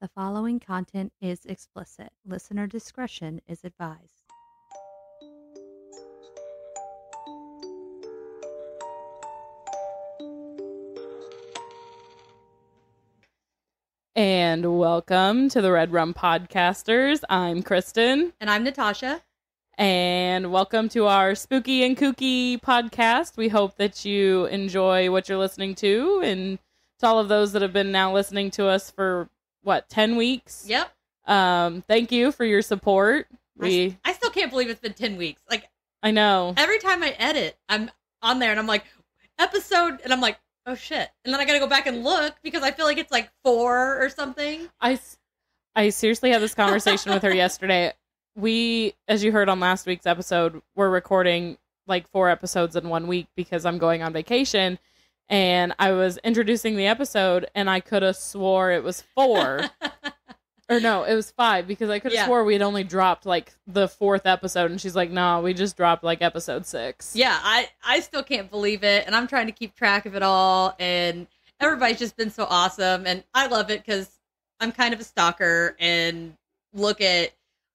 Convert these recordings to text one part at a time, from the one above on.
The following content is explicit. Listener discretion is advised. And welcome to the Red Rum Podcasters. I'm Kristen. And I'm Natasha. And welcome to our spooky and kooky podcast. We hope that you enjoy what you're listening to. And to all of those that have been now listening to us for, 10 weeks? Yep. Thank you for your support. I still can't believe it's been 10 weeks. I know. Every time I edit, I'm on there and I'm like, episode, and I'm like, oh shit. And then I gotta go back and look because I feel like it's like 4 or something. I seriously had this conversation with her yesterday. We, as you heard on last week's episode, we're recording like 4 episodes in 1 week because I'm going on vacation. And I was introducing the episode and I could have swore it was 4. Or no, it was 5 because I could have swore we had only dropped like the 4th episode. And she's like, no, we just dropped like episode 6. Yeah, I still can't believe it. And I'm trying to keep track of it all. And everybody's just been so awesome. And I love it because I'm kind of a stalker and look at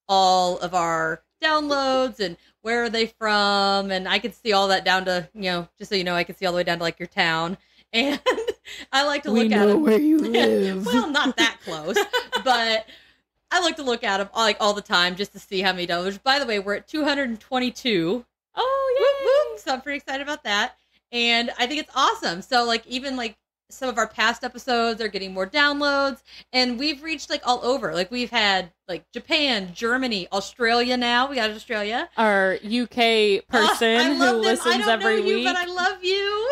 all of our downloads and where are they from. And I can see all that down to, just so you know, I can see all the way down to like your town. And I like to look at them. Where you live. Well, not that close, but I like to look at them like all the time just to see how many downloads. By the way, we're at 222. Oh, yeah. Whoop, whoop. So I'm pretty excited about that. And I think it's awesome. So like even like some of our past episodes are getting more downloads and we've reached like all over. Like we've had like Japan, Germany, Australia now. We got Australia. Our UK person who listens every week. But I love you.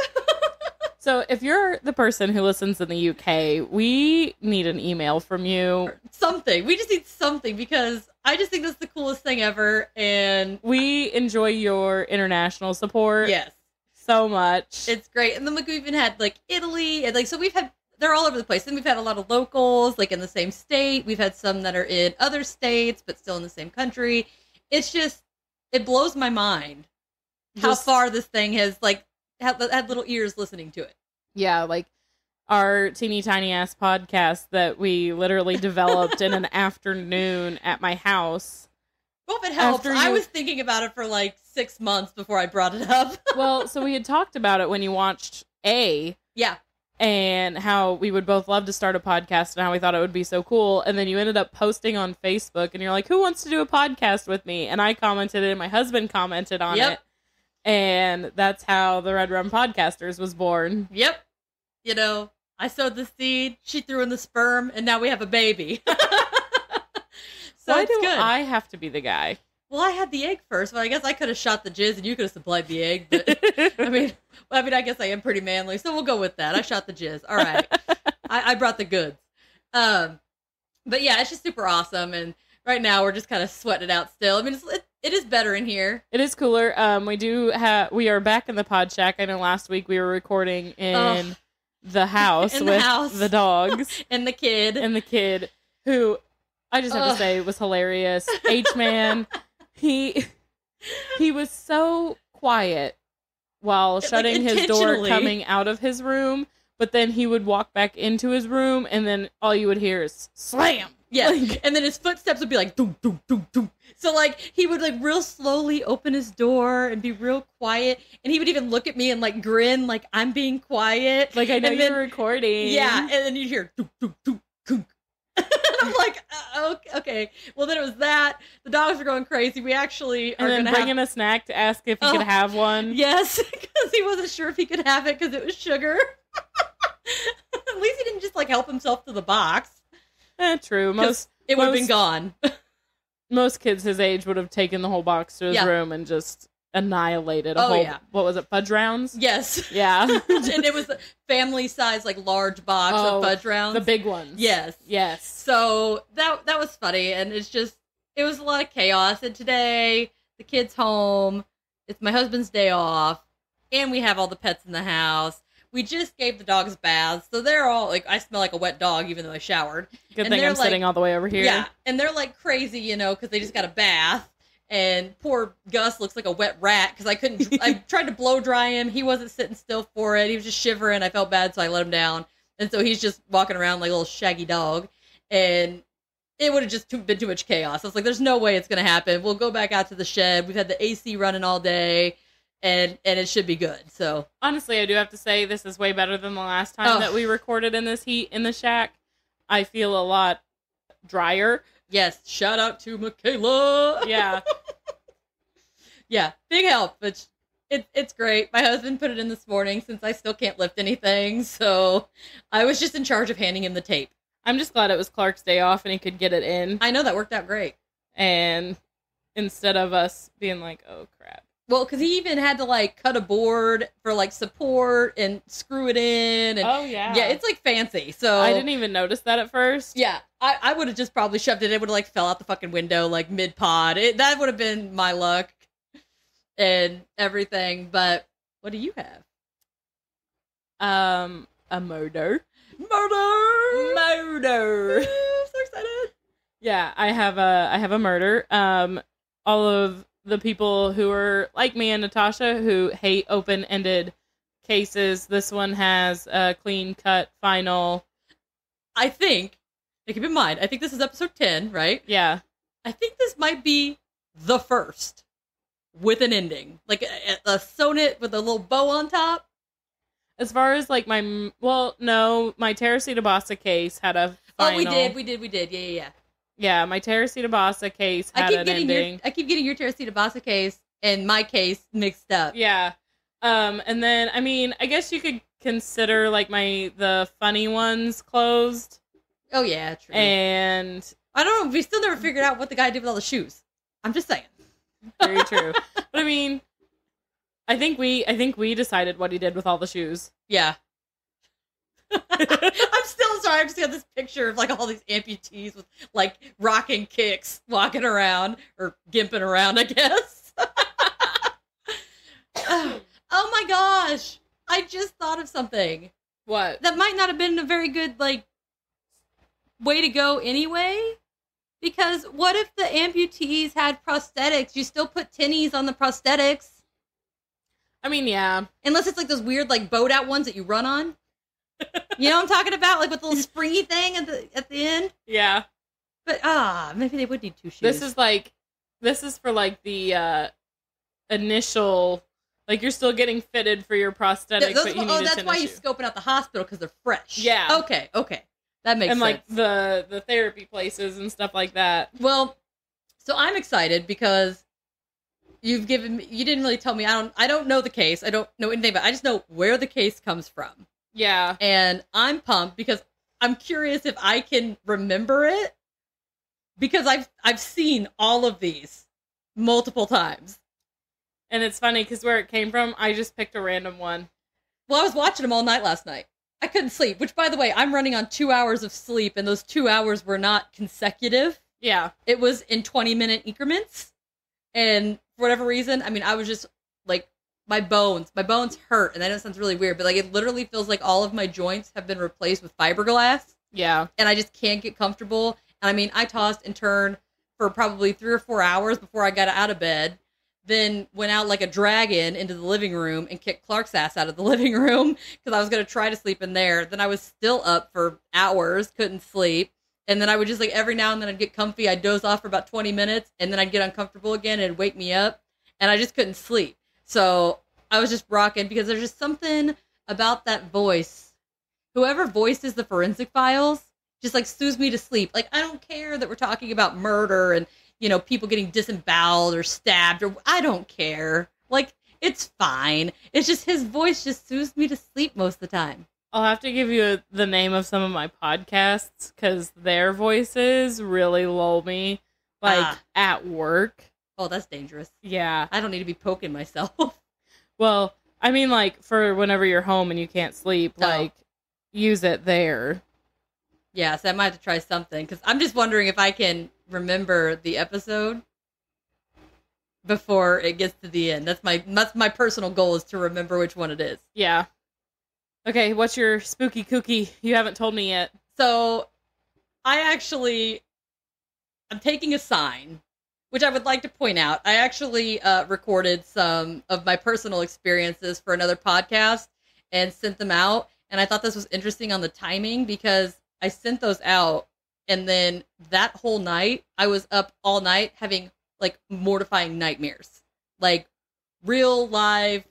So if you're the person who listens in the UK, we need an email from you. Something. We just need something because I just think that's the coolest thing ever. And we enjoy your international support. Yes. So much. It's great. And then like we've even had like Italy and like, so they're all over the place. And we've had a lot of locals like in the same state. We've had some that are in other states, but still in the same country. It's just, it blows my mind how far this thing has like had little ears listening to it. Yeah, like our teeny tiny ass podcast that we literally developed in an afternoon at my house. Well, if it helps, I was thinking about it for like 6 months before I brought it up. Well, so we had talked about it when you watched A. Yeah. And how we would both love to start a podcast and how we thought it would be so cool. And then you ended up posting on Facebook and you're like, who wants to do a podcast with me? And I commented and my husband commented on it. And that's how the Red Rum Podcasters was born. Yep. I sowed the seed, she threw in the sperm, and now we have a baby. So why do I have to be the guy? Well, I had the egg first, but I guess I could have shot the jizz and you could have supplied the egg. But I guess I am pretty manly, so we'll go with that. I shot the jizz. All right. I brought the goods. But yeah, it's just super awesome. And right now we're just kind of sweating it out still. I mean, it is better in here. It is cooler. We are back in the pod shack. I know last week we were recording in the house with the dogs. And the kid. Who I just have to say was hilarious. H-Man, he was so quiet while shutting his door coming out of his room, but then he would walk back into his room and then all you would hear is slam. Yeah. And then his footsteps would be like doom, doom, doom, doom. So like he would like real slowly open his door and be real quiet. And he would even look at me and like grin like I'm being quiet. Like I know you're recording. Yeah. And then you'd hear doom, doom, doom, doom. And I'm like, okay. Well, then it was that. The dogs were going crazy. We actually are going to bringing a snack to ask if he could have one. Yes, because he wasn't sure if he could have it because it was sugar. At least he didn't just like help himself to the box. True. It would have been gone. Most kids his age would have taken the whole box to his room and just annihilated a whole, what was it, fudge rounds? Yes. Yeah. And it was a family size, like large box of fudge rounds. The big ones. Yes. So that was funny. And it was a lot of chaos. And today, the kid's home. It's my husband's day off. And we have all the pets in the house. We just gave the dogs baths, so they're all, like, I smell like a wet dog, even though I showered. Good thing I'm sitting all the way over here. Yeah, and they're, like, crazy, because they just got a bath, and poor Gus looks like a wet rat, because I tried to blow dry him, he wasn't sitting still for it, he was just shivering, I felt bad, so I let him down, and so he's just walking around like a little shaggy dog, and it would have just been too much chaos. I was like, there's no way it's going to happen. We'll go back out to the shed. We've had the AC running all day, and it should be good. So honestly, I do have to say this is way better than the last time that we recorded in this heat in the shack. I feel a lot drier. Yes, shout out to Michaela. Yeah. Yeah, big help, but it's great. My husband put it in this morning since I still can't lift anything, so I was just in charge of handing him the tape. I'm just glad it was Clark's day off and he could get it in. I know, that worked out great. And instead of us being like, oh, crap. Well, because he even had to, like, cut a board for, like, support and screw it in. And, oh, yeah. Yeah, it's, like, fancy, so... I didn't even notice that at first. Yeah, I would have just probably shoved it. It would have, like, fell out the fucking window, like, mid-pod. That would have been my luck and everything, but what do you have? A murder. Murder! So excited. Yeah, I have a murder. All of the people who are like me and Natasha who hate open-ended cases, this one has a clean-cut final. I think, keep in mind, I think this is episode 10, right? Yeah. I think this might be the first with an ending. Like a sonnet with a little bow on top. As far as like my Terracita Bassa case had a final. Oh, we did. Yeah. Yeah, my Terracita Bassa case had an ending. I keep getting your Terracita Bassa case and my case mixed up. Yeah. And then, I mean, I guess you could consider like the funny ones closed. Oh yeah, true. And I don't know, we still never figured out what the guy did with all the shoes. I'm just saying. Very true. But I mean, I think we decided what he did with all the shoes. Yeah. I'm still sorry. I just got this picture of like all these amputees with like rocking kicks walking around or gimping around, I guess. Oh my gosh. I just thought of something. What? That might not have been a very good like way to go anyway. Because what if the amputees had prosthetics? You still put tinnies on the prosthetics. I mean, yeah. Unless it's like those weird like boat out ones that you run on. You know what I'm talking about? Like with the little springy thing at the end? Yeah. But maybe they would need two shoes. This is for like the initial, like you're still getting fitted for your prosthetic, but you need a tennis that's why he's scoping out the hospital, because they're fresh. Yeah. Okay. That makes sense. And like the therapy places and stuff like that. Well, so I'm excited because you didn't really tell me. I don't know the case. I don't know anything about it. I just know where the case comes from. Yeah. And I'm pumped because I'm curious if I can remember it, because I've seen all of these multiple times. And it's funny because where it came from, I just picked a random one. Well, I was watching them all night last night. I couldn't sleep, which, by the way, I'm running on 2 hours of sleep, and those 2 hours were not consecutive. Yeah. It was in 20-minute increments. And for whatever reason, I mean, I was just, like, my bones hurt, and I know it sounds really weird, but, like, it literally feels like all of my joints have been replaced with fiberglass. Yeah. And I just can't get comfortable. And, I mean, I tossed and turned for probably 3 or 4 hours before I got out of bed. Then went out like a dragon into the living room and kicked Clark's ass out of the living room because I was going to try to sleep in there. Then I was still up for hours, couldn't sleep. And then I would just like every now and then I'd get comfy. I'd doze off for about 20 minutes and then I'd get uncomfortable again and it'd wake me up. And I just couldn't sleep. So I was just rocking because there's just something about that voice. Whoever voices the forensic files just like soothes me to sleep. Like, I don't care that we're talking about murder and, you know, people getting disemboweled or stabbed, or I don't care. Like, it's fine. It's just his voice just soothes me to sleep most of the time. I'll have to give you the name of some of my podcasts because their voices really lull me, like, at work. Oh, that's dangerous. Yeah. I don't need to be poking myself. Well, I mean, like, for whenever you're home and you can't sleep, like, use it there. Yeah, so I might have to try something, because I'm just wondering if I can remember the episode before it gets to the end. That's my personal goal, is to remember which one it is. Yeah. Okay, what's your spooky kooky? You haven't told me yet. So, I'm taking a sign, which I would like to point out. I actually recorded some of my personal experiences for another podcast and sent them out. And I thought this was interesting on the timing because I sent those out And then that whole night, I was up all night having like mortifying nightmares. Like real live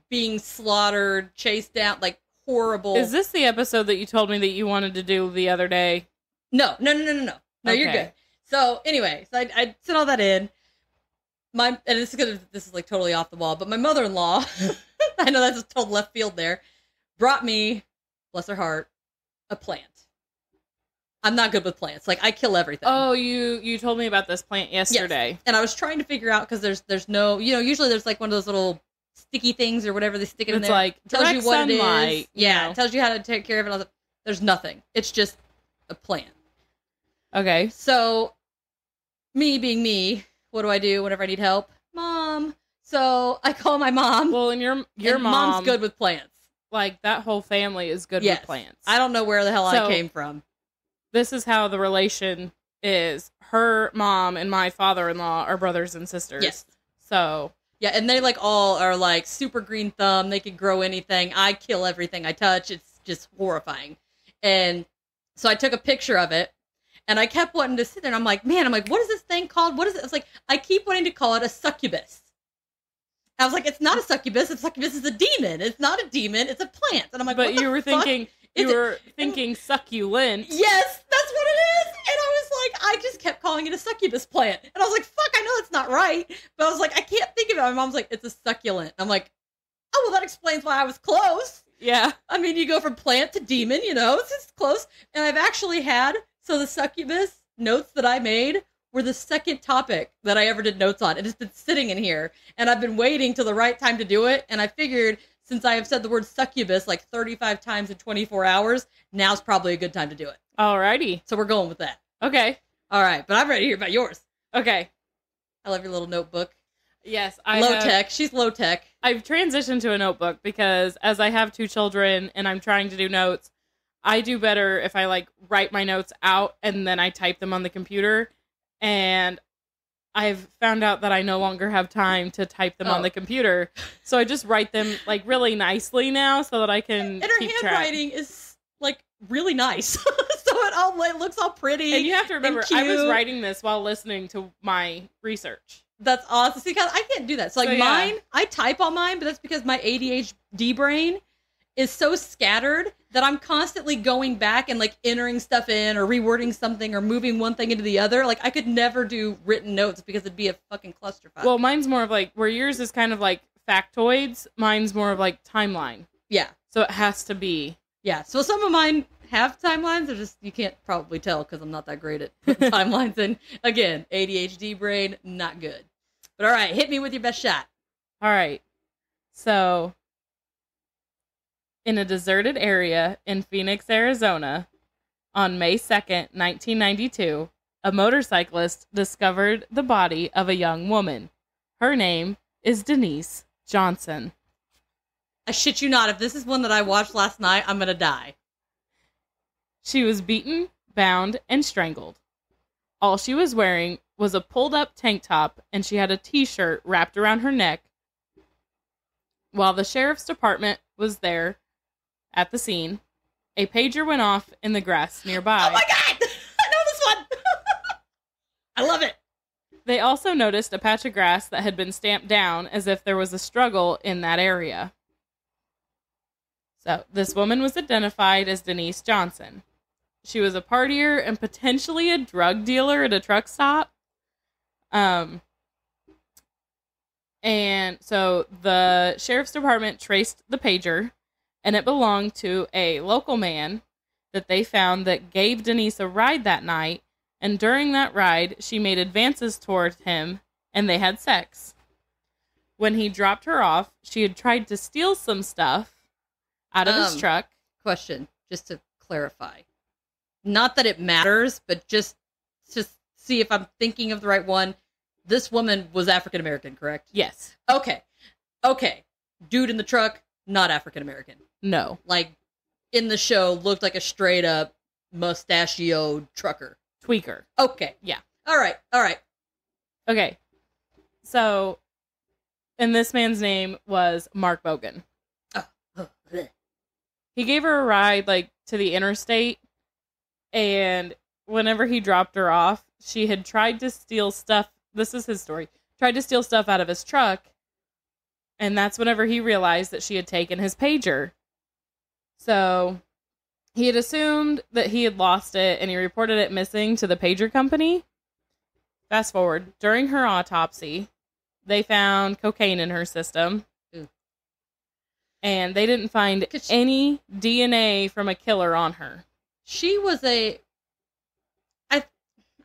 being slaughtered, chased down, like horrible. Is this the episode that you told me that you wanted to do the other day? No. No, okay. You're good. So anyway, I sent all that in. And this is like totally off the wall, but my mother-in-law, I know that's a total left field there, brought me, bless her heart, a plant. I'm not good with plants. Like, I kill everything. Oh, you told me about this plant yesterday. Yes. And I was trying to figure out, because there's no, usually there's like one of those little sticky things or whatever they stick it in there. It's like, it tells you what sunlight, it is. Yeah, it tells you how to take care of it. There's nothing. It's just a plant. Okay. So, me being me, what do I do whenever I need help? Mom. So I call my mom. Well, and your and mom, mom's good with plants. Like, that whole family is good with plants. I don't know where the hell I came from. This is how the relation is. Her mom and my father-in-law are brothers and sisters. Yes. So. Yeah, and they like all are like super green thumb. They can grow anything. I kill everything I touch. It's just horrifying. And so I took a picture of it. And I kept wanting to sit there, and I'm like, what is this thing called? What is it? It's like, I keep wanting to call it a succubus. I was like, it's not a succubus. A succubus is a demon. It's not a demon. It's a plant. And I'm like, but you were thinking succulent. Yes, that's what it is. And I was like, I just kept calling it a succubus plant. And I was like, fuck, I know that's not right. But I was like, I can't think of it. My mom's like, it's a succulent. I'm like, oh, well, that explains why I was close. Yeah. I mean, you go from plant to demon, it's just close. And I've actually had... So the succubus notes that I made were the second topic that I ever did notes on. It has been sitting in here, and I've been waiting till the right time to do it. And I figured since I have said the word succubus like 35 times in 24 hours, now's probably a good time to do it. Alrighty. So we're going with that. Okay. All right, but I'm ready to hear about yours. Okay. I love your little notebook. Yes, tech. She's low tech. I've transitioned to a notebook because as I have 2 children and I'm trying to do notes, I do better if I like write my notes out and then I type them on the computer. And I've found out that I no longer have time to type them on the computer. So I just write them like really nicely now so that I can and her keep handwriting track. Is like really nice. So it looks all pretty. And you have to remember, I was writing this while listening to my research. That's awesome. See, because I can't do that. So like mine, I type on mine, but that's because my ADHD brain is so scattered that I'm constantly going back and like entering stuff in or rewording something or moving one thing into the other. Like I could never do written notes because it'd be a fucking clusterfuck. Well, mine's more of like, where yours is kind of like factoids, mine's more of like timeline. Yeah. So it has to be. Yeah. So some of mine have timelines. They're just, you can't probably tell because I'm not that great at putting timelines in. Again, ADHD brain, not good. But all right, hit me with your best shot. All right. So, in a deserted area in Phoenix, Arizona, on May 2nd, 1992, a motorcyclist discovered the body of a young woman. Her name is Denise Johnson. I shit you not, if this is one that I watched last night, I'm gonna die. She was beaten, bound, and strangled. All she was wearing was a pulled-up tank top, and she had a t-shirt wrapped around her neck. While the sheriff's department was there at the scene, a pager went off in the grass nearby. Oh my god! I know this one! I love it! They also noticed a patch of grass that had been stamped down as if there was a struggle in that area. So, this woman was identified as Denise Johnson. She was a partier and potentially a drug dealer at a truck stop. And so the sheriff's department traced the pager, and it belonged to a local man that they found that gave Denise a ride that night, and during that ride, she made advances toward him, and they had sex. When he dropped her off, she had tried to steal some stuff out of his truck. Question, just to clarify. Not that it matters, but just to see if I'm thinking of the right one. This woman was African American, correct? Yes. Okay. Dude in the truck, not African American. No. Like, in the show, looked like a straight up mustachioed trucker. Tweaker. Okay. Yeah. All right. Okay. So, and this man's name was Mark Bogan. He gave her a ride, like, to the interstate, and whenever he dropped her off, she had tried to steal stuff. This is his story. Tried to steal stuff out of his truck. And that's whenever he realized that she had taken his pager. So he had assumed that he had lost it, and he reported it missing to the pager company. Fast forward. During her autopsy, they found cocaine in her system. Ooh. And they didn't find any DNA from a killer on her. She was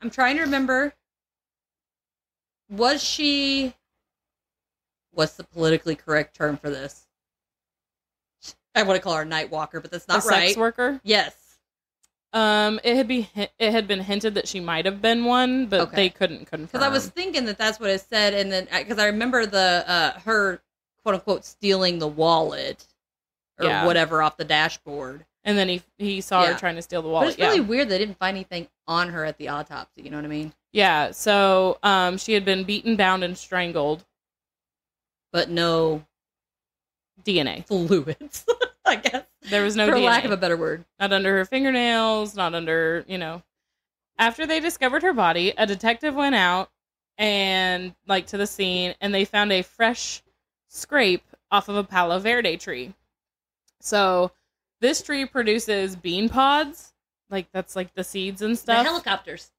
I'm trying to remember. What's the politically correct term for this? I want to call her a night walker, but that's not right. Sex worker? Yes. It had been hinted that she might have been one, but they couldn't confirm. Because I was thinking that's what it said, and then because I remember her quote unquote stealing the wallet or whatever off the dashboard, and then he saw her trying to steal the wallet. But it's really weird they didn't find anything on her at the autopsy. You know what I mean? Yeah. So she had been beaten, bound, and strangled, but no DNA fluids. I guess there was no for DNA. lack of a better word. Not under her fingernails, not under, After they discovered her body, a detective went out and to the scene, and they found a fresh scrape off of a Palo Verde tree. So this tree produces bean pods, that's the seeds and stuff. The helicopters.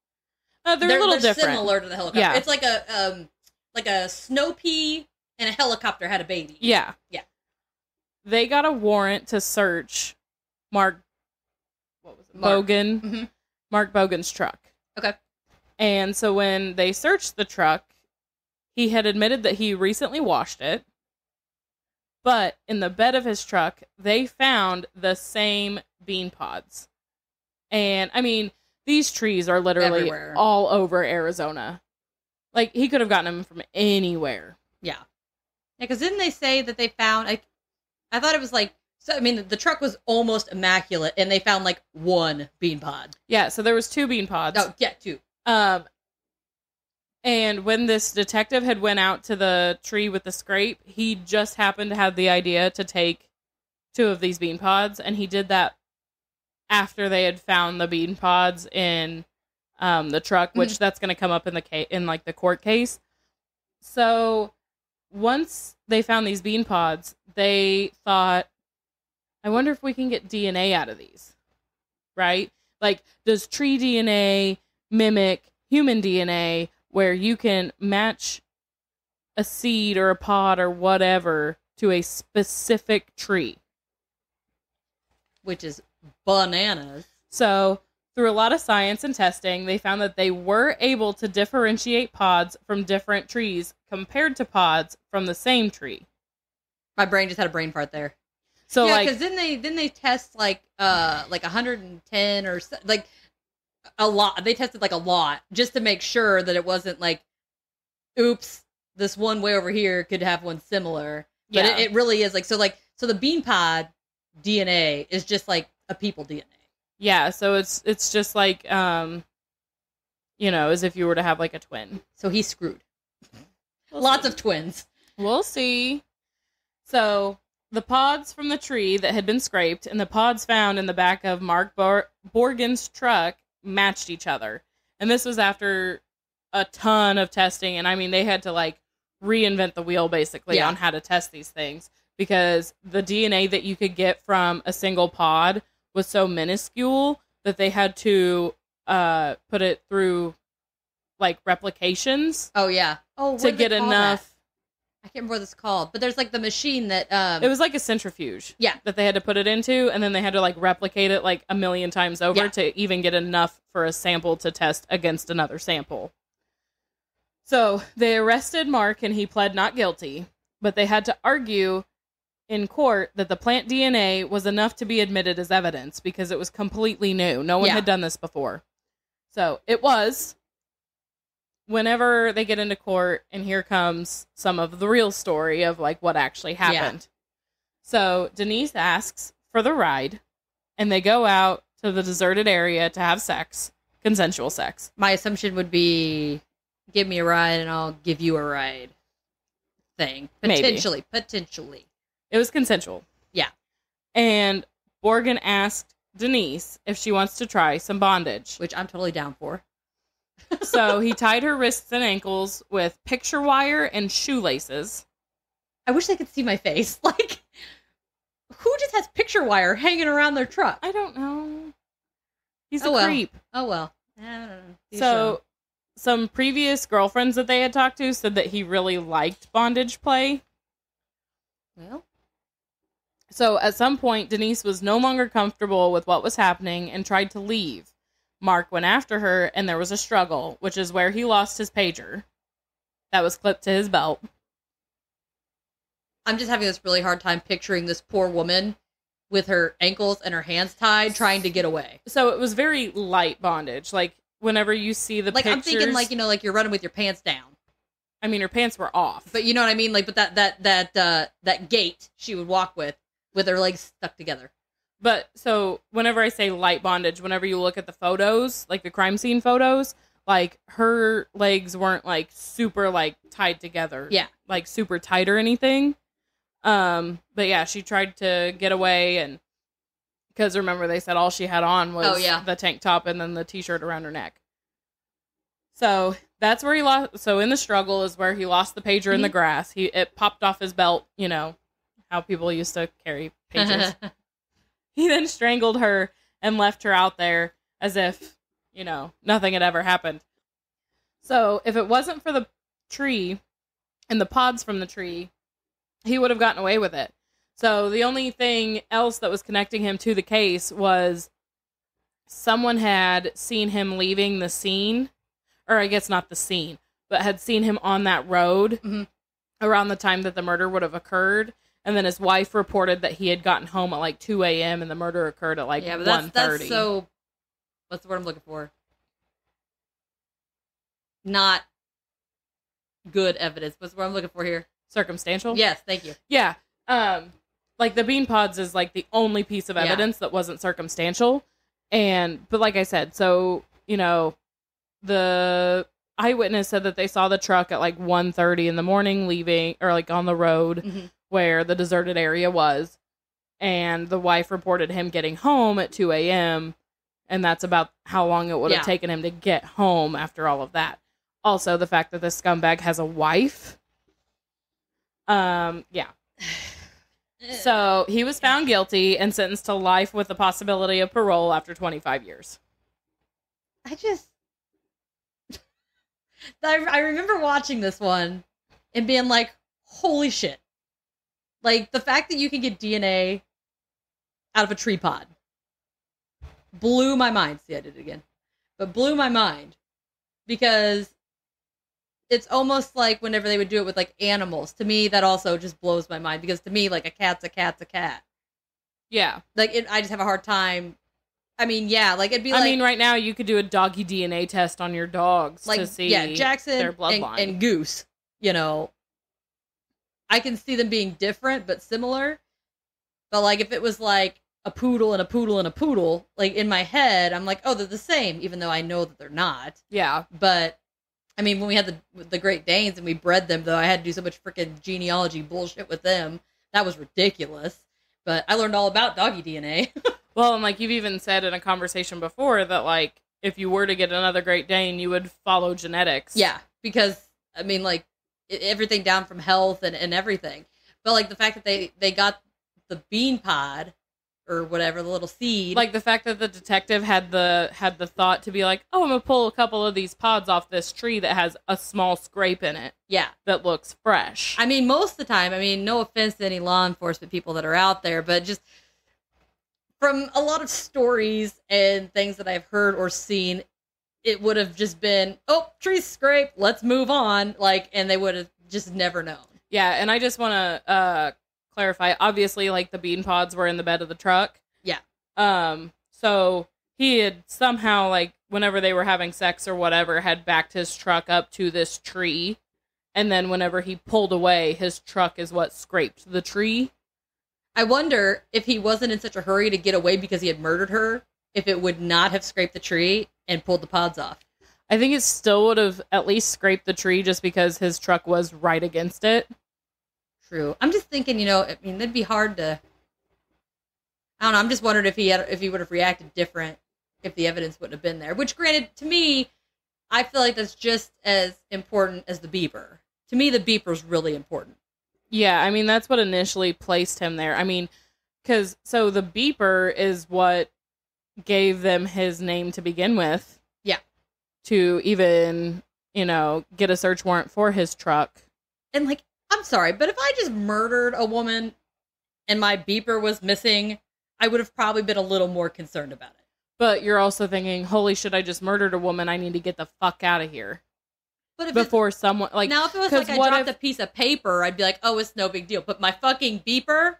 They're a little different. Similar to the helicopter. Yeah. It's like a snow pea and a helicopter had a baby. Yeah. Yeah. They got a warrant to search Mark Bogan. Mm-hmm. Mark Bogan's truck. Okay. And so when they searched the truck, he had admitted that he recently washed it. But in the bed of his truck, they found the same bean pods. And, these trees are literally everywhere. All over Arizona. He could have gotten them from anywhere. Yeah. Yeah, because didn't they say that they found, I thought it was the truck was almost immaculate, and they found one bean pod. Yeah, so there was 2 bean pods. Oh, yeah, 2. And when this detective had went out to the tree with the scrape, he just happened to have the idea to take 2 of these bean pods, and he did that after they had found the bean pods in the truck, which that's going to come up in the court case. So once they found these bean pods, they thought, I wonder if we can get DNA out of these, right? Does tree DNA mimic human DNA where you can match a seed or a pod or whatever to a specific tree? Which is bananas. So, through a lot of science and testing, they found that they were able to differentiate pods from different trees compared to pods from the same tree. My brain just had a brain fart there. So because then they test 110 or a lot. They tested a lot just to make sure that it wasn't oops, this one way over here could have one similar. But it really is so the bean pod DNA is just a people DNA. Yeah, so it's just as if you were to have a twin. So he's screwed. Lots of twins. We'll see. So the pods from the tree that had been scraped and the pods found in the back of Mark Borgen's truck matched each other. And this was after a ton of testing. And they had to reinvent the wheel basically on how to test these things, because the DNA that you could get from a single pod was so minuscule that they had to put it through replications. Oh yeah. Oh, to get enough. I can't remember what it's called, but there's the machine that it was a centrifuge. Yeah. That they had to put it into, and then they had to replicate it a million times over to even get enough for a sample to test against another sample. So they arrested Mark, and he pled not guilty, but they had to argue in court that the plant DNA was enough to be admitted as evidence because it was completely new. No one had done this before. So it was. Whenever they get into court, and here comes some of the real story of what actually happened. Yeah. So Denise asks for the ride, and they go out to the deserted area to have sex, consensual sex. My assumption would be, give me a ride and I'll give you a ride thing. Potentially. It was consensual. Yeah. And Borgen asked Denise if she wants to try some bondage. Which I'm totally down for. So he tied her wrists and ankles with picture wire and shoelaces. I wish they could see my face. Like, who just has picture wire hanging around their truck? I don't know. He's Oh, a well. creep. Oh, well. I don't know. So, some previous girlfriends that they had talked to said that he really liked bondage play. Well, So, at some point, Denise was no longer comfortable with what was happening and tried to leave. Mark went after her, and there was a struggle, which is where he lost his pager. That was clipped to his belt. I'm just having this really hard time picturing this poor woman with her ankles and her hands tied trying to get away. So, it was very light bondage. Like, whenever you see the Like, pictures... I'm thinking, like, like you're running with your pants down. I mean, her pants were off. But you know what I mean? Like, but that gait she would walk with her legs stuck together. But, so, whenever I say light bondage, whenever you look at the photos, like the crime scene photos, like, her legs weren't, like, super, like, tied together. Yeah. Like, super tight or anything. But yeah, she tried to get away, and, because remember, they said all she had on was the tank top and then the t-shirt around her neck. So, that's where he lost, so in the struggle is where he lost the pager in the grass. It popped off his belt, you know, how people used to carry pagers. He then strangled her and left her out there as if, you know, nothing had ever happened. So, if it wasn't for the tree and the pods from the tree, he would have gotten away with it. So, the only thing else that was connecting him to the case was someone had seen him leaving the scene, or I guess not the scene, but had seen him on that road around the time that the murder would have occurred. And then his wife reported that he had gotten home at like 2 a.m. and the murder occurred at like 1:30. That's so, what's the word I'm looking for? Not good evidence. What's the word I'm looking for here? Circumstantial? Yes, thank you. Yeah. Like the bean pods is like the only piece of evidence that wasn't circumstantial. But like I said, so, you know, the eyewitness said that they saw the truck at like 1:30 in the morning leaving, or like on the road where the deserted area was. And the wife reported him getting home at 2 a.m. And that's about how long it would have taken him to get home after all of that. Also, the fact that this scumbag has a wife. Yeah. So, he was found guilty and sentenced to life with the possibility of parole after 25 years. I remember watching this one and being like, holy shit. Like, the fact that you can get DNA out of a tree pod blew my mind. See, I did it again. But blew my mind. Because it's almost like whenever they would do it with, like, animals. To me, that also just blows my mind. Because to me, like, a cat's a cat's a cat. Yeah. Like, I just have a hard time. I mean, yeah, like, it'd be like... I mean, right now, you could do a doggy DNA test on your dogs to see Jackson their bloodline. And Goose, you know. I can see them being different, but similar. But, like, if it was, like, a poodle and a poodle and a poodle, like, in my head, I'm like, oh, they're the same, even though I know that they're not. Yeah. But, I mean, when we had the Great Danes and we bred them, though, I had to do so much freaking genealogy bullshit with them. That was ridiculous. But I learned all about doggy DNA. Well, and, like, you've even said in a conversation before that, like, if you were to get another Great Dane, you would follow genetics. Yeah, because, I mean, like, everything down from health and everything. But, like, the fact that they got the bean pod, or whatever, the little seed. Like, the fact that the detective had the thought to be like, oh, I'm going to pull a couple of these pods off this tree that has a small scrape in it. Yeah. That looks fresh. I mean, most of the time, I mean, no offense to any law enforcement people that are out there, but just... from a lot of stories and things that I've heard or seen, it would have just been, oh, tree scrape, let's move on. Like, and they would have just never known. Yeah, and I just want to clarify. Obviously, like, the bean pods were in the bed of the truck. Yeah. So he had somehow, like, whenever they were having sex or whatever, had backed his truck up to this tree. And then whenever he pulled away, his truck is what scraped the tree. I wonder if he wasn't in such a hurry to get away because he had murdered her, if it would not have scraped the tree and pulled the pods off. I think it still would have at least scraped the tree just because his truck was right against it. True. I'm just thinking, you know, I mean, that'd be hard to... I don't know. I'm just wondering if he would have reacted different if the evidence wouldn't have been there. Which, granted, to me, I feel like that's just as important as the beeper. To me, the beeper's really important. Yeah, I mean, that's what initially placed him there. I mean, so the beeper is what gave them his name to begin with. Yeah. To even, get a search warrant for his truck. And, like, I'm sorry, but if I just murdered a woman and my beeper was missing, I would have probably been a little more concerned about it. But you're also thinking, holy shit, I just murdered a woman. I need to get the fuck out of here. But if before someone, like... Now, if it was like I dropped a piece of paper, I'd be like, oh, it's no big deal. But my fucking beeper?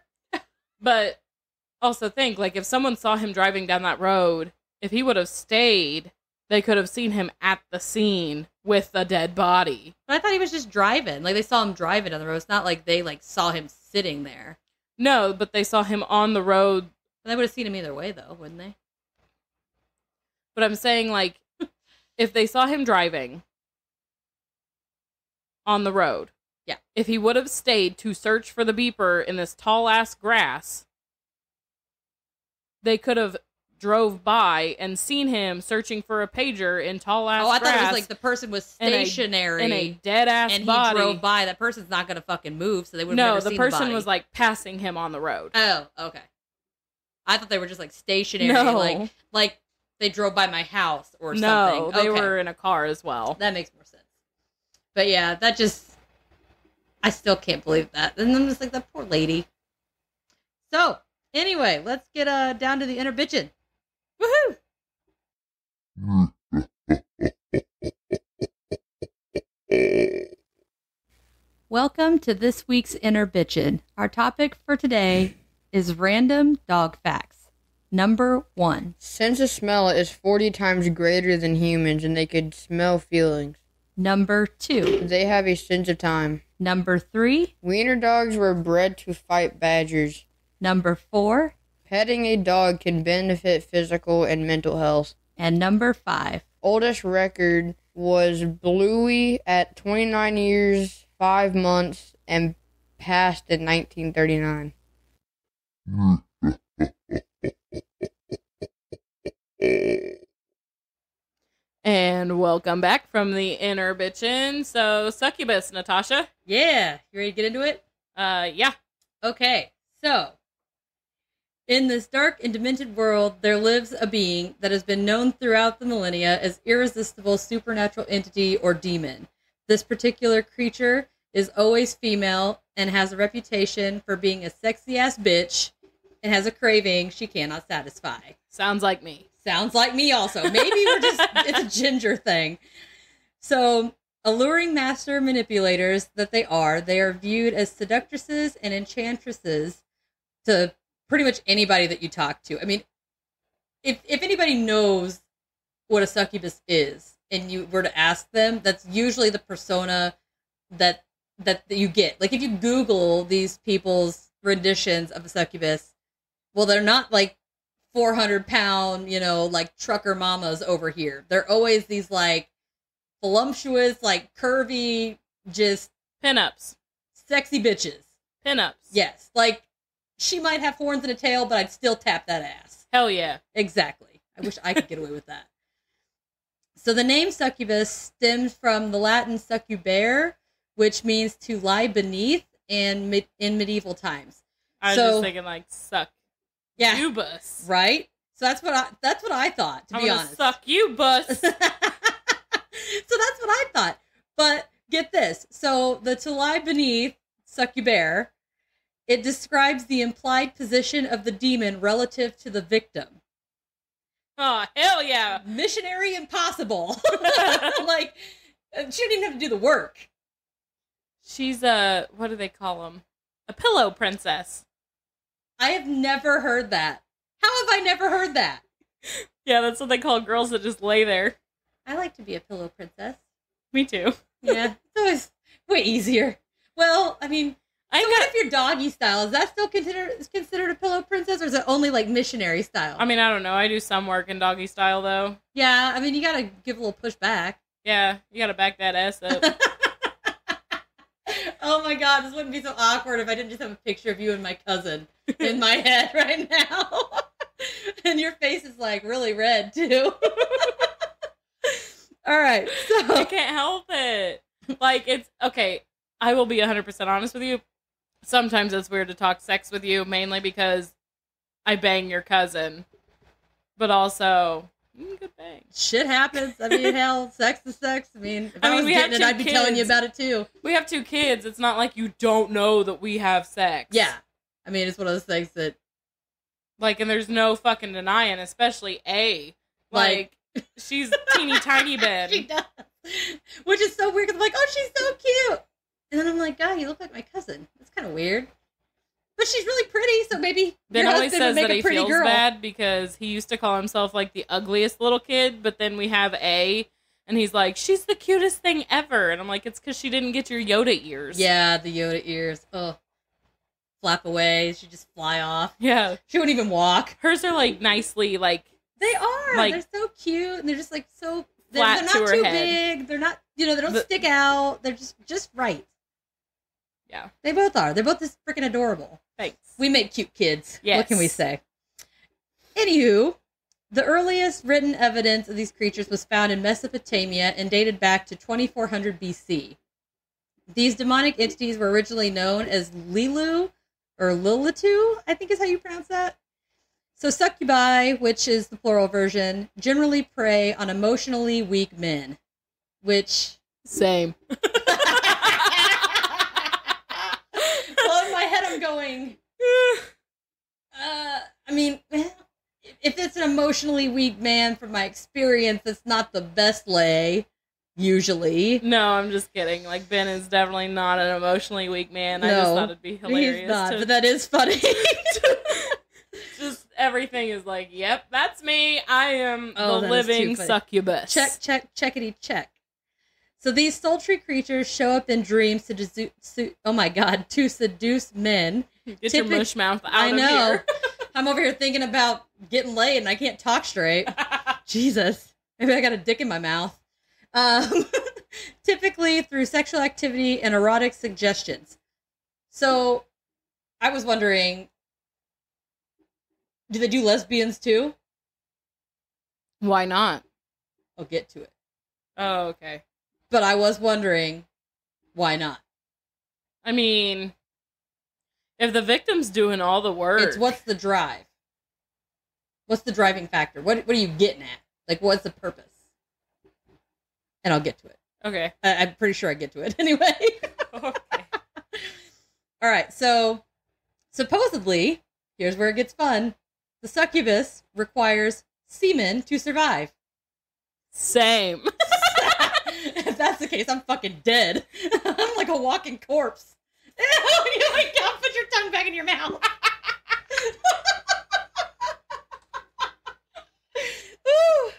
But also think, like, if someone saw him driving down that road, if he would have stayed, they could have seen him at the scene with a dead body. But I thought he was just driving. Like, they saw him driving down the road. It's not like they, like, saw him sitting there. No, but they saw him on the road. They would have seen him either way, though, wouldn't they? But I'm saying, like, if they saw him driving on the road, yeah, if he would have stayed to search for the beeper in this tall-ass grass, they could have drove by and seen him searching for a pager in tall-ass grass. Oh, I thought it was like the person was stationary. In a dead-ass and body. And he drove by. That person's not going to fucking move, so they would have never seen the body. No, the person was, like, passing him on the road. Oh, okay. I thought they were just, like, stationary. No. Like they drove by my house or something. No, they were in a car as well. That makes more sense. But yeah, that just... I still can't believe that. And I'm just like, that poor lady. So, anyway, let's get down to the inner bitchin'. Woohoo! Welcome to this week's Inner Bitchin'. Our topic for today is random dog facts. Number 1. Sense of smell is 40 times greater than humans, and they could smell feelings. Number 2. They have a sense of time. Number 3. Wiener dogs were bred to fight badgers. Number 4. Petting a dog can benefit physical and mental health. And number 5. Oldest record was Bluey at 29 years, 5 months, and passed in 1939. And welcome back from the inner bitchin'. So, Succubus, Natasha. Yeah. You ready to get into it? Yeah. Okay. So, in this dark and demented world, there lives a being that has been known throughout the millennia as irresistible supernatural entity or demon. This particular creature is always female and has a reputation for being a sexy-ass bitch and has a craving she cannot satisfy. Sounds like me. Sounds like me also. Maybe it's a ginger thing. So, alluring master manipulators that they are viewed as seductresses and enchantresses to pretty much anybody that you talk to. I mean, if anybody knows what a succubus is and you were to ask them, that's usually the persona that you get. Like, if you Google these people's renditions of a succubus, well, they're not like 400-pound, like trucker mamas over here. They're always these like voluptuous, like curvy, just pinups, sexy bitches. Pinups. Yes, like she might have horns and a tail, but I'd still tap that ass. Hell yeah. Exactly. I wish I could get away with that. So the name succubus stems from the Latin succubere, which means to lie beneath, and in medieval times. I was just thinking like suck. Yeah. You bus. Right? So that's what I thought, to be honest. Suck you bus. So that's what I thought. But get this. So the to lie beneath, succubere, it describes the implied position of the demon relative to the victim. Oh, hell yeah. Missionary impossible. Like, she didn't even have to do the work. She's what do they call them? A pillow princess. I have never heard that. How have I never heard that? Yeah, that's what they call girls that just lay there. I like to be a pillow princess. Me too. Yeah, it's always way easier. Well, I mean, what if you're doggy style? Is that still considered a pillow princess, or is it only like missionary style? I mean, I don't know. I do some work in doggy style, though. Yeah, I mean, you gotta give a little push back. Yeah, you gotta back that ass up. Oh my god, this wouldn't be so awkward if I didn't just have a picture of you and my cousin in my head right now. And your face is like really red too. All right, so I can't help it. Like, it's okay. I will be 100% honest with you. Sometimes it's weird to talk sex with you, mainly because I bang your cousin. But also, good bang. Shit happens. I mean, hell, sex is sex. I mean, if I was we have getting it, two I'd be telling you kids. about it too. We have 2 kids. It's not like you don't know that we have sex. Yeah. I mean, it's one of those things that... Like, and there's no fucking denying, especially A. Like she's teeny tiny Ben. She does. Which is so weird, because I'm like, oh, she's so cute. And then I'm like, God, you look like my cousin. That's kind of weird. But she's really pretty, so maybe Ben your always husband would says make that a he pretty feels girl. bad because he used to call himself like the ugliest little kid, but then we have A, and he's like, she's the cutest thing ever. And I'm like, it's because she didn't get your Yoda ears. Yeah, the Yoda ears. Oh, flap away. She just fly off. Yeah. She wouldn't even walk. Hers are like nicely like... They are. Like, they're so cute, and they're just like so... flat They're to not her too head. big. They're not, they don't stick out. They're just right. Yeah. They both are. They're both just freaking adorable. Thanks. We make cute kids. Yes. What can we say? Anywho, the earliest written evidence of these creatures was found in Mesopotamia and dated back to 2400 BC. These demonic entities were originally known as Lilu, or Lilitu, I think is how you pronounce that. So succubi, which is the plural version, generally prey on emotionally weak men, which... Same. Well, in my head I'm going... I mean, if it's an emotionally weak man, from my experience, it's not the best lay, usually. No, I'm just kidding. Like, Ben is definitely not an emotionally weak man. I just thought it'd be hilarious. He's not, but that is funny. Just everything is like, yep, that's me. I am Oh, the that is too living funny. succubus. Checkity check. So these sultry creatures show up in dreams to seduce men. Get your mush mouth out I of know. here. I'm over here thinking about getting laid and I can't talk straight. Jesus. Maybe I got a dick in my mouth. Typically through sexual activity and erotic suggestions. So I was wondering, do they do lesbians too? Why not? I'll get to it. Oh, okay. But I was wondering, why not? I mean, if the victim's doing all the work. It's what's the drive? What's the driving factor? What are you getting at? Like, what's the purpose? And I'll get to it. Okay. I'm pretty sure I get to it anyway. Okay. All right, so supposedly, here's where it gets fun. The succubus requires semen to survive. Same. If that's the case, I'm fucking dead. I'm like a walking corpse. Oh my God, put your tongue back in your mouth. Ooh,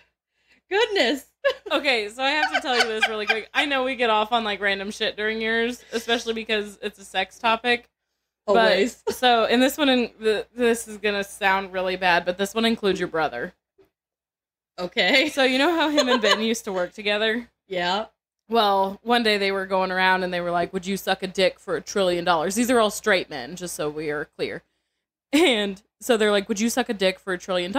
goodness. Okay, so I have to tell you this really quick. I know we get off on like random shit during yours, especially because it's a sex topic. Always. But, so, and this one, this is gonna sound really bad, but this one includes your brother. Okay. So you know how him and Ben used to work together? Yeah. Well, one day they were going around and they were like, would you suck a dick for $1 trillion? These are all straight men, just so we are clear. And so they're like, would you suck a dick for $1 trillion?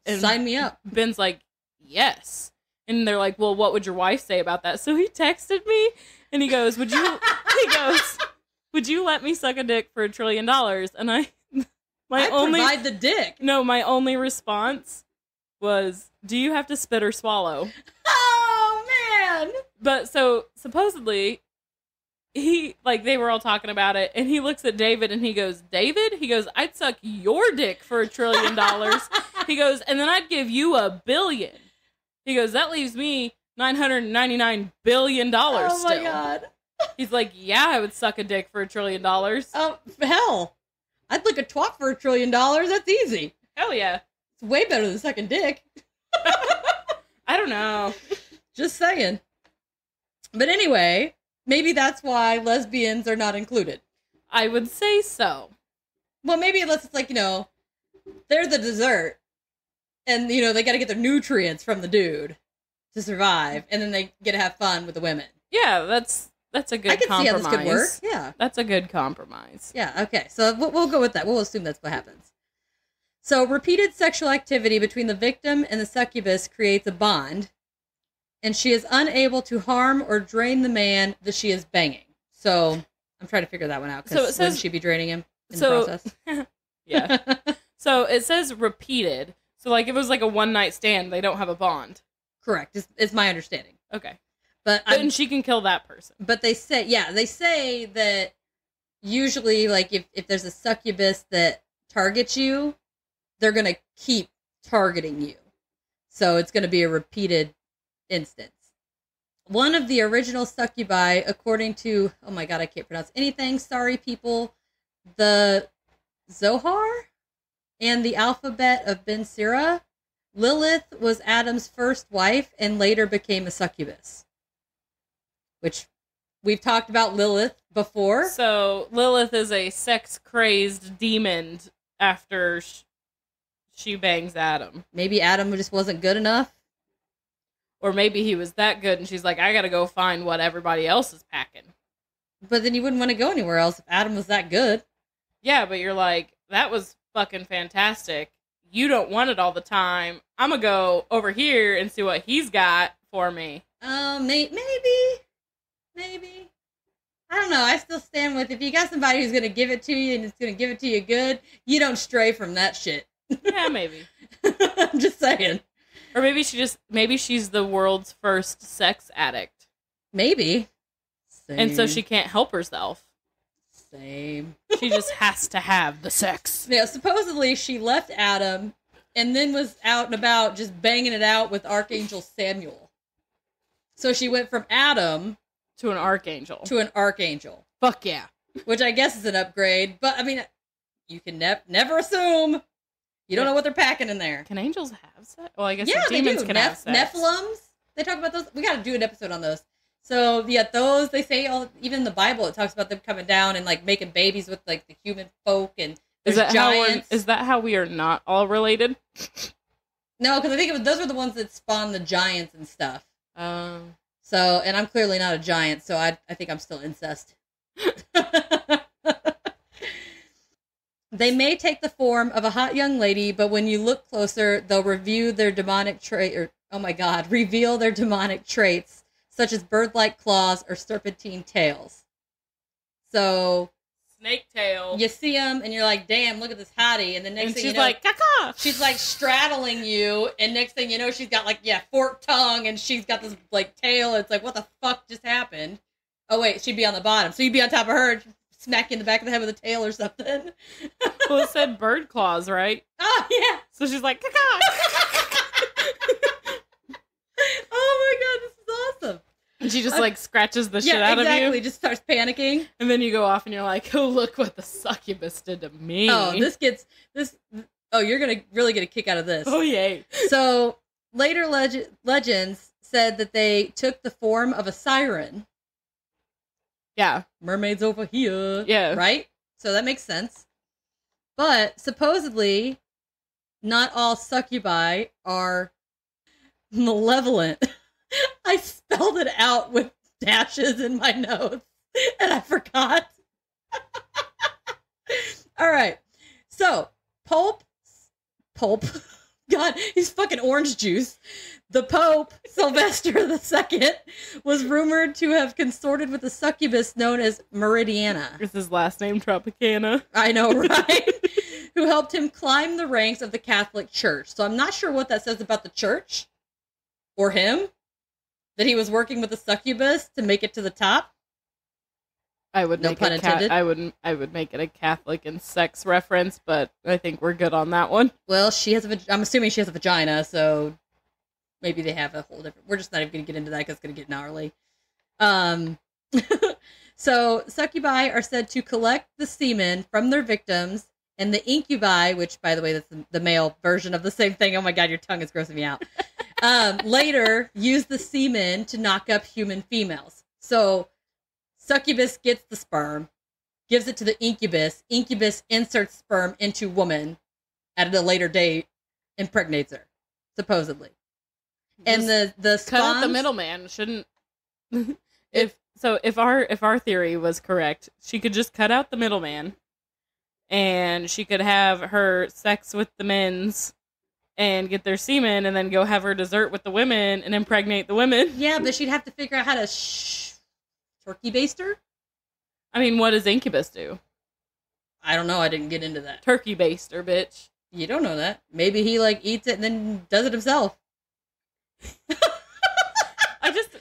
And Sign me up. Ben's like, yes. And they're like, well, what would your wife say about that? So he texted me and he goes, would you let me suck a dick for $1 trillion? And I provide the dick. No, my only response was, do you have to spit or swallow? Oh, man. But so supposedly they were all talking about it, and he looks at David and he goes, David? He goes, I'd suck your dick for $1 trillion. He goes, and then I'd give you $1 billion. He goes, that leaves me $999 billion Oh, still. my God. He's like, yeah, I would suck a dick for $1 trillion. Oh, hell. I'd lick a twat for $1 trillion. That's easy. Hell yeah. It's way better than sucking dick. I don't know. Just saying. But anyway, maybe that's why lesbians are not included. I would say so. Well, maybe unless it's like, they're the dessert. And, they got to get their nutrients from the dude to survive. And then they get to have fun with the women. Yeah, that's That's a good I can compromise. see how this could work. Yeah. That's a good compromise. Yeah, okay. So we'll go with that. We'll assume that's what happens. So repeated sexual activity between the victim and the succubus creates a bond, and she is unable to harm or drain the man that she is banging. So I'm trying to figure that one out, because wouldn't she be draining him in the process? Yeah. So it says repeated. So like if it was like a one-night stand, they don't have a bond. Correct. It's my understanding. Okay. But she can kill that person. But they say that usually, like, if there's a succubus that targets you, they're going to keep targeting you. So it's going to be a repeated instance. One of the original succubi, according to, oh my god, I can't pronounce anything, sorry people, the Zohar and the alphabet of Ben Sira, Lilith was Adam's first wife and later became a succubus. Which we've talked about Lilith before. So Lilith is a sex-crazed demon after she bangs Adam. Maybe Adam just wasn't good enough. Or maybe he was that good and she's like, I gotta go find what everybody else is packing. But then you wouldn't want to go anywhere else if Adam was that good. Yeah, but you're like, that was fucking fantastic. You don't want it all the time. I'm gonna go over here and see what he's got for me. Maybe. I don't know. I still stand with, if you got somebody who's gonna give it to you and is gonna give it to you good, you don't stray from that shit. Yeah, maybe. I'm just saying. Or maybe she's the world's first sex addict. Maybe. Same. And so she can't help herself. Same. She just has to have the sex. Yeah, supposedly she left Adam and then was out and about just banging it out with Archangel Samuel. So she went from Adam to an archangel. Fuck yeah. Which I guess is an upgrade, but I mean, you can never assume. You don't know what they're packing in there. Can angels have sex? Well, I guess the demons can have sex. Nephilims, they talk about those. We got to do an episode on those. So, yeah, those, they say, even in the Bible, it talks about them coming down and, like, making babies with, like, the human folk, and there's giants. Is that how we are not all related? No, because I think those were the ones that spawned the giants and stuff. So, and I'm clearly not a giant, so I think I'm still incest. They may take the form of a hot young lady, but when you look closer, they'll reveal their demonic traits, such as bird-like claws or serpentine tails. So, snake tail. You see them, and you're like, "Damn, look at this hottie!" And the next thing she's you know, like, "Caca!" She's like straddling you, and next thing you know, she's got forked tongue, and she's got this tail. It's like, what the fuck just happened? Oh wait, she'd be on the bottom, so you'd be on top of her, smack you in the back of the head with a tail or something. Well, it said bird claws, right? Oh yeah. So she's like, "Caca!" Oh my god, this is awesome. And she just scratches the shit out of you. Yeah, exactly. Just starts panicking. And then you go off and you're like, oh, look what the succubus did to me. Oh, you're going to really get a kick out of this. Oh, yay. So later legends said that they took the form of a siren. Yeah. Mermaids over here. Yeah. Right? So that makes sense. But supposedly, not all succubi are malevolent. I spelled it out with dashes in my notes, and I forgot. All right. So, Pope, God, he's fucking orange juice. The Pope, Sylvester II, was rumored to have consorted with a succubus known as Meridiana. Is his last name Tropicana? I know, right? Who helped him climb the ranks of the Catholic Church. So I'm not sure what that says about the church or him. That he was working with a succubus to make it to the top. I would make I would make it a Catholic and sex reference, but I think we're good on that one. Well, I'm assuming she has a vagina, so maybe they have a whole different. We're just not even going to get into that because it's going to get gnarly. So succubi are said to collect the semen from their victims, and the incubi, which by the way, that's the male version of the same thing. Oh my god, your tongue is grossing me out. Later, use the semen to knock up human females. So, succubus gets the sperm, gives it to the incubus. Incubus inserts sperm into woman at a later date, impregnates her, supposedly. And the cut out the middleman. Shouldn't if our theory was correct, she could just cut out the middleman, and she could have her sex with the men's and get their semen, and then go have her dessert with the women and impregnate the women. Yeah, but she'd have to figure out how to turkey baste her. I mean, what does Incubus do? I don't know. I didn't get into that. Turkey baster, bitch. You don't know that. Maybe he eats it and then does it himself.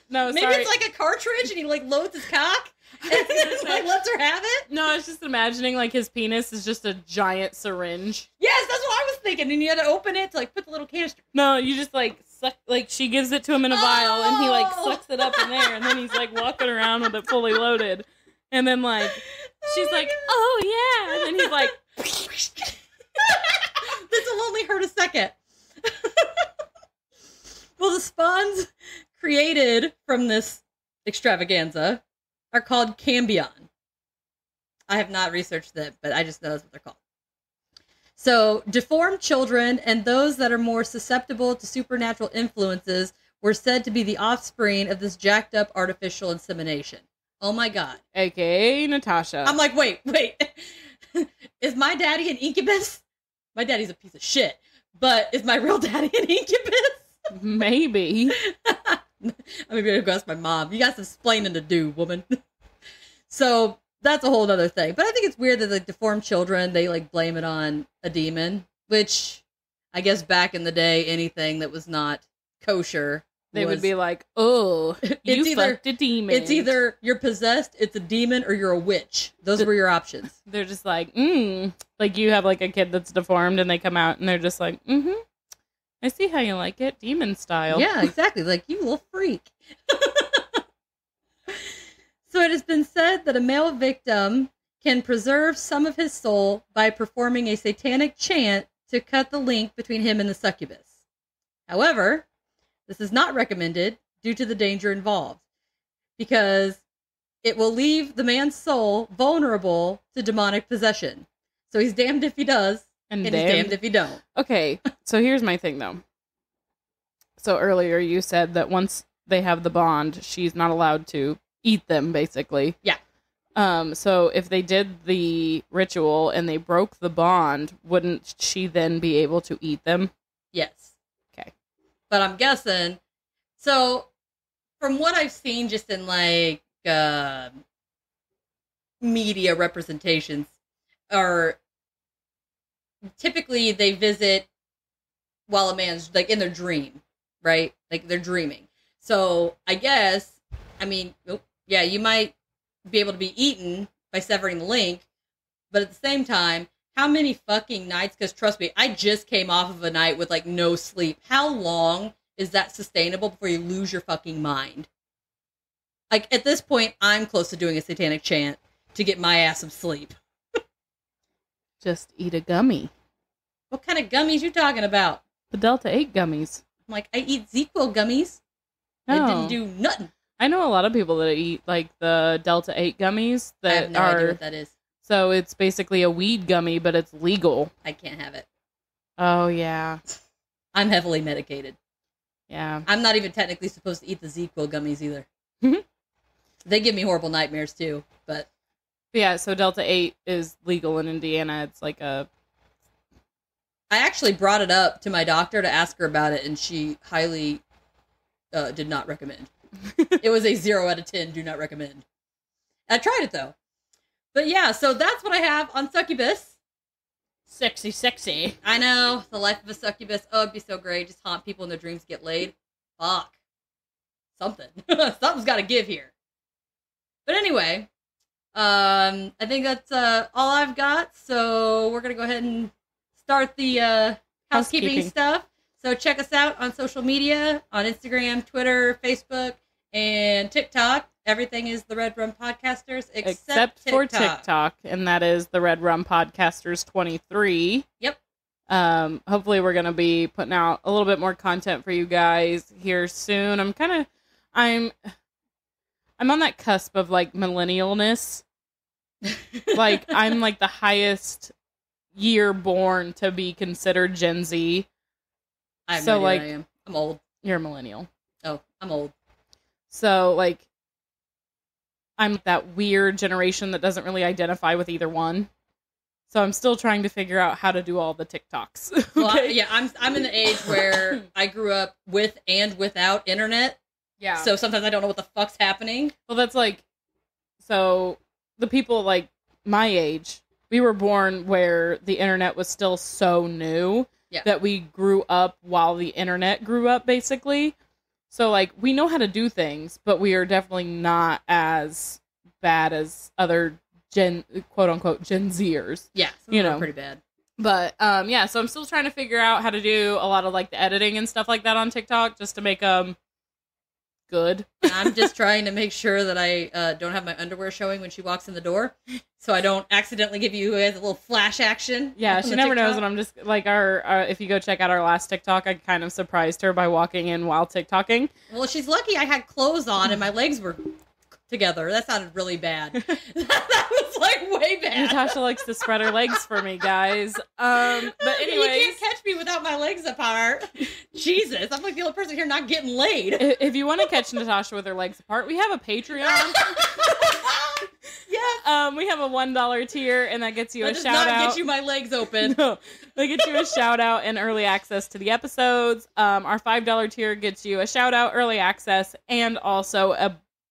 Maybe sorry. it's like a cartridge and he loads his cock and then lets her have it. No, I was just imagining his penis is just a giant syringe. Yes, that's what I was thinking. And you had to open it to put the little canister. No, you just suck. She gives it to him in a vial and he sucks it up in there, and then he's walking around with it fully loaded, and then she's oh yeah, and then he's like. This will only hurt a second. Well, the spawns created from this extravaganza are called cambion. I have not researched that, but I just know that's what they're called. So, deformed children and those that are more susceptible to supernatural influences were said to be the offspring of this jacked up artificial insemination. Oh my god. AKA Natasha. I'm wait. Is my daddy an incubus? My daddy's a piece of shit. But is my real daddy an incubus? Maybe. I'm going to go ask my mom. You got some explaining to do, woman. So, that's a whole other thing. But I think it's weird that deformed children, they blame it on a demon. Which, I guess back in the day, anything that was not kosher. They would be oh, you fucked a demon. It's either you're possessed, it's a demon, or you're a witch. Those were your options. They're just you have a kid that's deformed and they come out and they're just I see how you like it, demon style. Yeah, exactly. You little freak. So it has been said that a male victim can preserve some of his soul by performing a satanic chant to cut the link between him and the succubus. However, this is not recommended due to the danger involved, because it will leave the man's soul vulnerable to demonic possession. So he's damned if he does, and he's damned if he don't. Okay, so here's my thing, though. So earlier you said that once they have the bond, she's not allowed to eat them, basically. Yeah. So if they did the ritual and they broke the bond, wouldn't she then be able to eat them? Yes. Okay. But I'm guessing, so from what I've seen just in media representations, or typically they visit while a man's in their dream, right? They're dreaming. So I guess, you might be able to be eaten by severing the link, but at the same time, how many fucking nights? Because trust me, I just came off of a night with no sleep. How long is that sustainable before you lose your fucking mind? At this point, I'm close to doing a satanic chant to get my ass some sleep. Just eat a gummy. What kind of gummies you talking about? The Delta 8 gummies. I'm I eat ZzzQuil gummies. No. It didn't do nothing. I know a lot of people that eat the Delta 8 gummies that I have no idea what that is. So it's basically a weed gummy, but it's legal. I can't have it. Oh, yeah. I'm heavily medicated. Yeah. I'm not even technically supposed to eat the ZzzQuil gummies either. They give me horrible nightmares too, but... Yeah, so Delta 8 is legal in Indiana. It's I actually brought it up to my doctor to ask her about it, and she highly did not recommend. It was a 0 out of 10, do not recommend. I tried it, though. But yeah, so that's what I have on Succubus. Sexy, sexy. I know, the life of a succubus. Oh, it'd be so great. Just haunt people in their dreams, get laid. Fuck. Something. Something's got to give here. But anyway, I think that's all I've got. So we're going to go ahead and start the housekeeping stuff. So check us out on social media, on Instagram, Twitter, Facebook, and TikTok. Everything is the Red Rum Podcasters except for TikTok, and that is the Red Rum Podcasters 23. Yep. Hopefully we're going to be putting out a little bit more content for you guys here soon. I'm on that cusp of millennialness. I'm the highest year born to be considered Gen Z. I have no idea what I am. I'm old. You're a millennial. Oh, I'm old. So I'm that weird generation that doesn't really identify with either one. So I'm still trying to figure out how to do all the TikToks. Okay? Well, yeah, I'm in the age where I grew up with and without internet. Yeah. So sometimes I don't know what the fuck's happening. Well, that's like, so the people like my age, we were born where the internet was still so new that we grew up while the internet grew up, basically. So, like, we know how to do things, but we are definitely not as bad as other quote-unquote Gen Zers. Yeah, you know, pretty bad. But, yeah, so I'm still trying to figure out how to do a lot of, like, the editing and stuff like that on TikTok, just to make them good. I'm just trying to make sure that I don't have my underwear showing when she walks in the door, so I don't accidentally give you guys a little flash action. Yeah, she never knows, and I'm just, like, if you go check out our last TikTok, I kind of surprised her by walking in while TikToking. Well, she's lucky I had clothes on and my legs were together. That sounded really bad. That was, like, way bad. Natasha likes to spread her legs for me, guys. But anyways, you can't catch me without my legs apart. Jesus, I'm like the only person here not getting laid. If you want to catch Natasha with her legs apart, we have a Patreon. Yes. We have a $1 tier, and that gets you a shout out. That does not get you my legs open. No, they get you a shout out and early access to the episodes. Our $5 tier gets you a shout out, early access, and also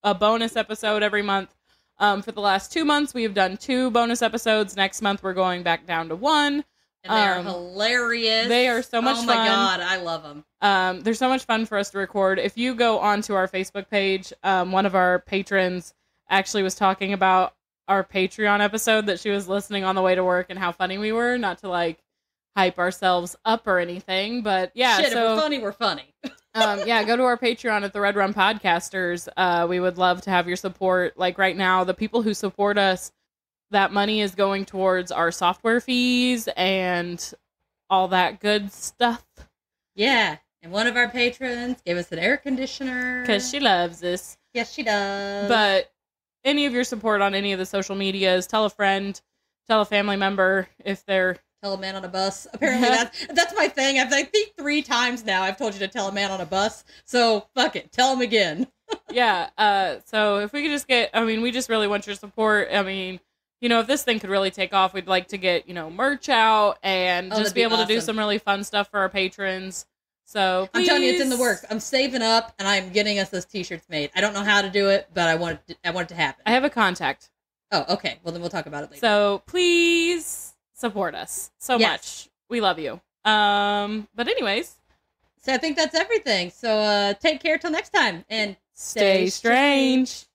a bonus episode every month. For the last 2 months, we have done 2 bonus episodes. Next month, we're going back down to 1. And they are hilarious. They are so much fun. Oh my god, I love them. They're so much fun for us to record. If you go onto our Facebook page, one of our patrons actually was talking about our Patreon episode that she was listening on the way to work and how funny we were. Not to, like, hype ourselves up or anything, but yeah. Shit, if we're funny, we're funny. Yeah, go to our Patreon at the Red Rum Podcasters. We would love to have your support. Like, right now, the people who support us, that money is going towards our software fees and all that good stuff. Yeah, and one of our patrons gave us an air conditioner. Because she loves us. Yes, she does. But any of your support on any of the social medias, tell a friend, tell a family member if they're... Tell a man on a bus. Apparently that's my thing. I think 3 times now I've told you to tell a man on a bus. So, fuck it. Tell him again. Yeah, so if we could just get... I mean, we just really want your support. I mean... You know, if this thing could really take off, we'd like to get, you know, merch out and just be able to do some really fun stuff for our patrons. So, please. I'm telling you, it's in the works. I'm saving up and I'm getting us those t-shirts made. I don't know how to do it, but I want it to happen. I have a contact. Oh, okay. Well, then we'll talk about it later. So, please support us so much. We love you. But anyways. So I think that's everything. So, take care till next time and stay strange.